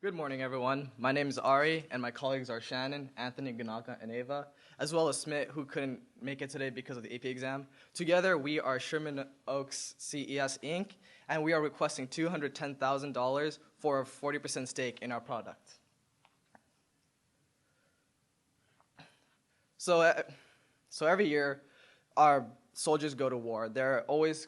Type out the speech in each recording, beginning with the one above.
Good morning, everyone. My name is Ari, and my colleagues are Shannon, Anthony, Ganaka, and Ava, as well as Smith, who couldn't make it today because of the AP exam. Together, we are Sherman Oaks CES Inc., and we are requesting $210,000 for a 40% stake in our product. So every year, our soldiers go to war. They're always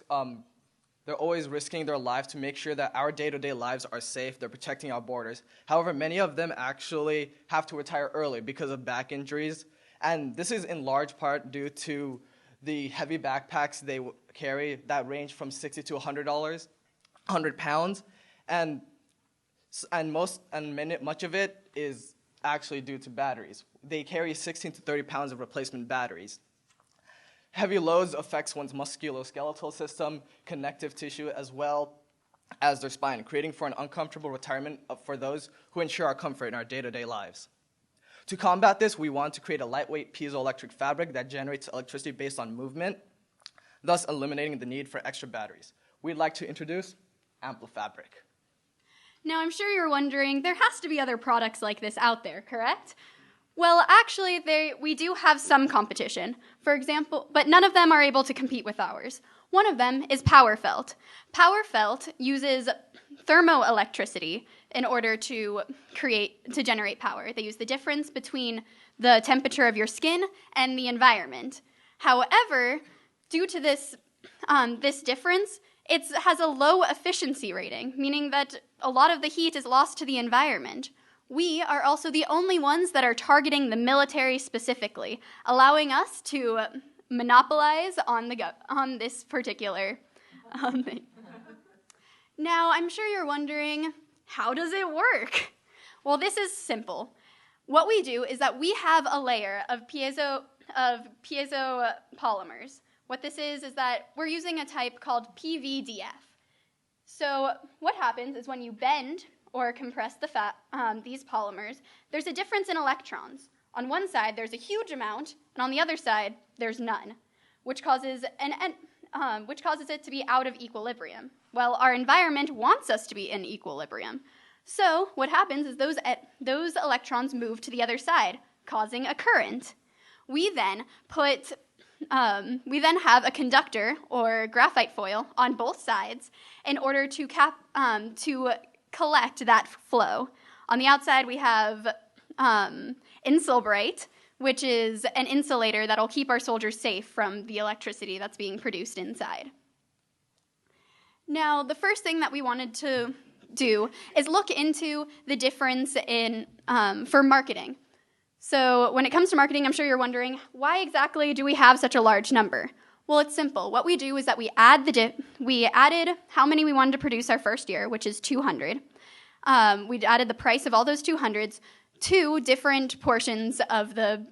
risking their lives to make sure that our day-to-day lives are safe. They're protecting our borders. However, many of them actually have to retire early because of back injuries. And this is in large part due to the heavy backpacks they carry that range from $60 to $100 pounds. And much of it is actually due to batteries. They carry 16 to 30 pounds of replacement batteries. Heavy loads affects one's musculoskeletal system, connective tissue, as well as their spine, creating for an uncomfortable retirement for those who ensure our comfort in our day-to-day lives. To combat this, we want to create a lightweight piezoelectric fabric that generates electricity based on movement, thus eliminating the need for extra batteries. We'd like to introduce Amplifabric. Now, I'm sure you're wondering, there has to be other products like this out there, correct? Well, actually, we do have some competition, for example, but none of them are able to compete with ours. One of them is PowerFelt. PowerFelt uses thermoelectricity in order to generate power. They use the difference between the temperature of your skin and the environment. However, due to this difference, it has a low efficiency rating, meaning that a lot of the heat is lost to the environment. We are also the only ones that are targeting the military specifically, allowing us to monopolize on this particular thing. Now, I'm sure you're wondering, how does it work? Well, this is simple. What we do is that we have a layer of piezo polymers. What this is that we're using a type called PVDF. So what happens is when you bend or compress these polymers, there's a difference in electrons. On one side, there's a huge amount, and on the other side, there's none, which causes it to be out of equilibrium. Well, our environment wants us to be in equilibrium. So what happens is those electrons move to the other side, causing a current. We then have a conductor or graphite foil on both sides in order to collect that flow. On the outside, we have Insulbrite, which is an insulator that'll keep our soldiers safe from the electricity that's being produced inside. Now, the first thing that we wanted to do is look into the difference for marketing. So when it comes to marketing, I'm sure you're wondering, why exactly do we have such a large number? Well, it's simple. What we do is that we added how many we wanted to produce our first year, which is 200. We added the price of all those 200s to different portions of our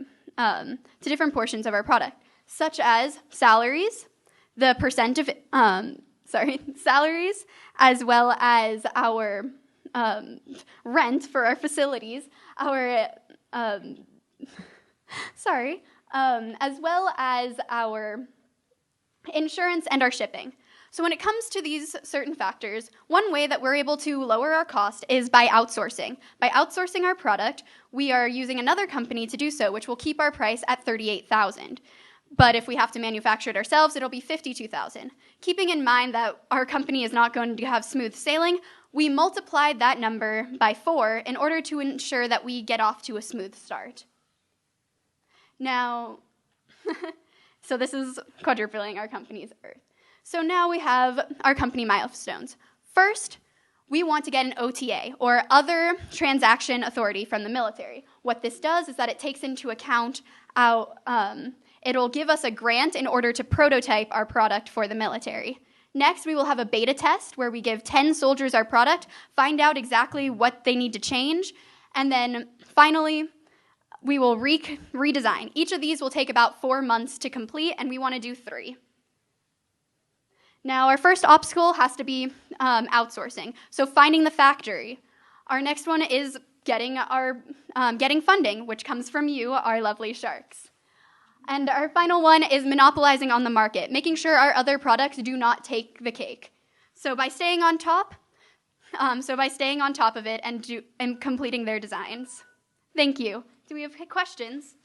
product, such as salaries, the percent of salaries, as well as our rent for our facilities, as well as our insurance and our shipping. So when it comes to these certain factors, one way that we're able to lower our cost is by outsourcing. By outsourcing our product, we are using another company to do so, which will keep our price at $38,000. But if we have to manufacture it ourselves, it'll be $52,000. Keeping in mind that our company is not going to have smooth sailing, we multiplied that number by 4 in order to ensure that we get off to a smooth start. Now, so this is quadrupling our company's worth. So now we have our company milestones. First, we want to get an OTA, or Other Transaction Authority, from the military. What this does is that it takes into account it'll give us a grant in order to prototype our product for the military. Next, we will have a beta test where we give 10 soldiers our product, find out exactly what they need to change, and then finally, we will redesign. Each of these will take about 4 months to complete, and we want to do 3. Now, our first obstacle has to be outsourcing, so finding the factory. Our next one is getting funding, which comes from you, our lovely sharks. And our final one is monopolizing on the market, making sure our other products do not take the cake. So by staying on top, So by staying on top of it and completing their designs. Thank you. Do we have questions?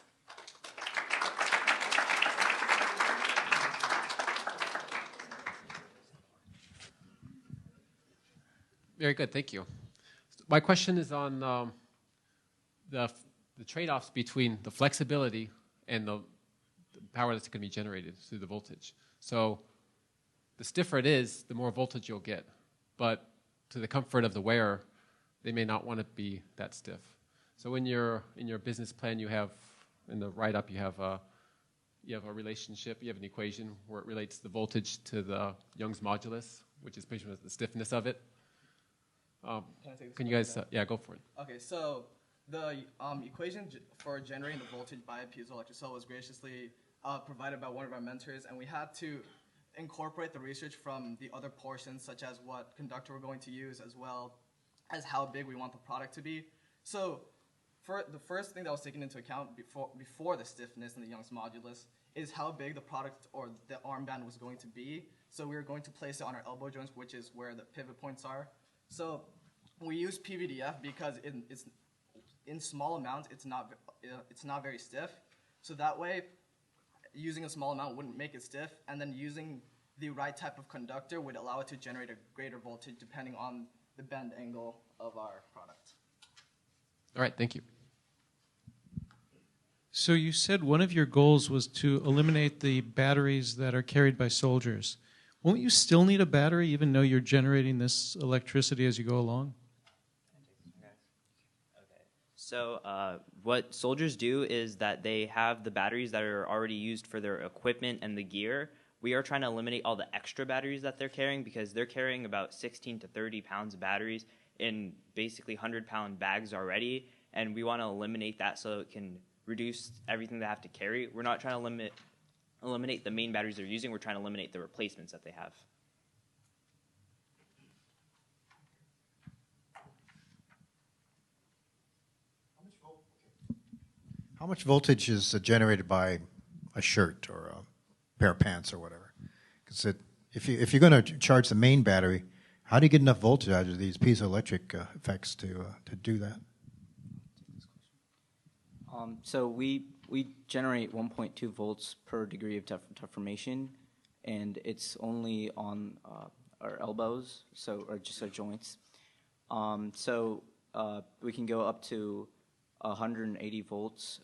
Very good, thank you. My question is on the trade-offs between the flexibility and the power that's going to be generated through the voltage. So the stiffer it is, the more voltage you'll get. But to the comfort of the wearer, they may not want to be that stiff. So in your business plan, you have, in the write-up, you have a relationship, you have an equation where it relates the voltage to the Young's modulus, which is basically the stiffness of it. Can you guys, yeah, go for it. Okay, so the equation for generating the voltage by a piezoelectric cell was graciously provided by one of our mentors, and we had to incorporate the research from the other portions, such as what conductor we're going to use, as well as how big we want the product to be. So for the first thing that was taken into account before the stiffness and the Young's modulus is how big the product or the armband was going to be. So we were going to place it on our elbow joints, which is where the pivot points are. So we use PVDF because it's in small amounts, it's not very stiff. So that way, using a small amount wouldn't make it stiff, and then using the right type of conductor would allow it to generate a greater voltage depending on the bend angle of our product. All right, thank you. So you said one of your goals was to eliminate the batteries that are carried by soldiers. Won't you still need a battery even though you're generating this electricity as you go along? So what soldiers do is that they have the batteries that are already used for their equipment and the gear. We are trying to eliminate all the extra batteries that they're carrying because they're carrying about 16 to 30 pounds of batteries in basically 100-pound bags already, and we want to eliminate that so it can reduce everything they have to carry. We're not trying to eliminate the main batteries they're using. We're trying to eliminate the replacements that they have. How much voltage is generated by a shirt or a pair of pants or whatever? Because if you're going to charge the main battery, how do you get enough voltage out of these piezoelectric effects to do that? So we generate 1.2 volts per degree of deformation, and it's only on our elbows, or just our joints. We can go up to 180 volts,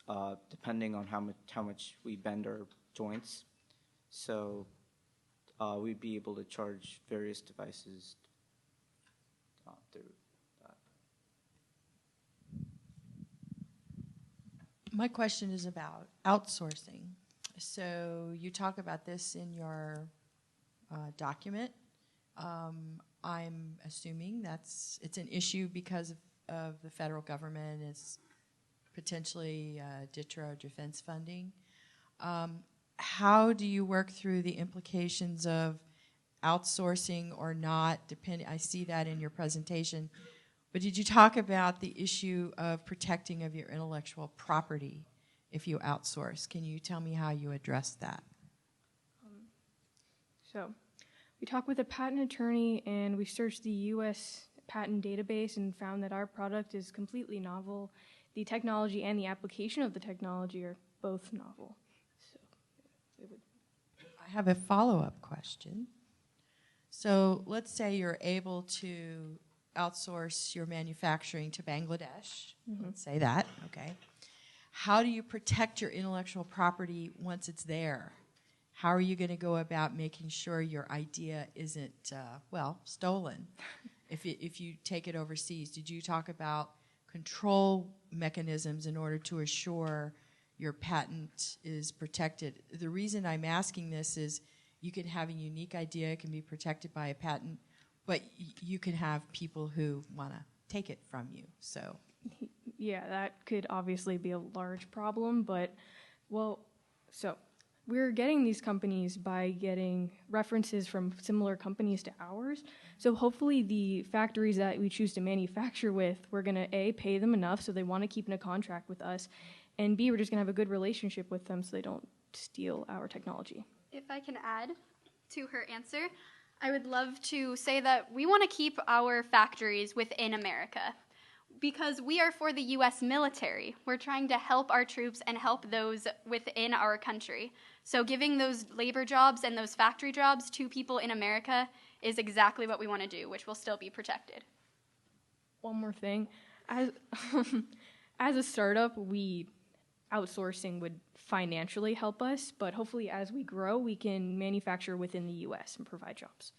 depending on how much we bend our joints. So we'd be able to charge various devices through that. My question is about outsourcing. So you talk about this in your document. I'm assuming it's an issue because of the federal government is potentially DITRA or defense funding. How do you work through the implications of outsourcing or not? I see that in your presentation. But did you talk about the issue of protecting of your intellectual property if you outsource? Can you tell me how you address that? So we talked with a patent attorney and we searched the U.S. patent database and found that our product is completely novel. The technology and the application of the technology are both novel. So I have a follow-up question. So let's say you're able to outsource your manufacturing to Bangladesh. Mm-hmm. Let's say that, okay. How do you protect your intellectual property once it's there? How are you going to go about making sure your idea isn't, stolen if you take it overseas? Did you talk about control mechanisms in order to assure your patent is protected? The reason I'm asking this is you can have a unique idea, it can be protected by a patent, but you can have people who want to take it from you. So, yeah, that could obviously be a large problem, but we're getting these companies by getting references from similar companies to ours. So hopefully the factories that we choose to manufacture with, we're going to A, pay them enough so they want to keep in a contract with us, and B, we're just going to have a good relationship with them so they don't steal our technology. If I can add to her answer, I would love to say that we want to keep our factories within America because we are for the U.S. military. We're trying to help our troops and help those within our country. So giving those labor jobs and those factory jobs to people in America is exactly what we want to do, which will still be protected. One more thing. As, as a startup, outsourcing would financially help us, but hopefully as we grow, we can manufacture within the U.S. and provide jobs.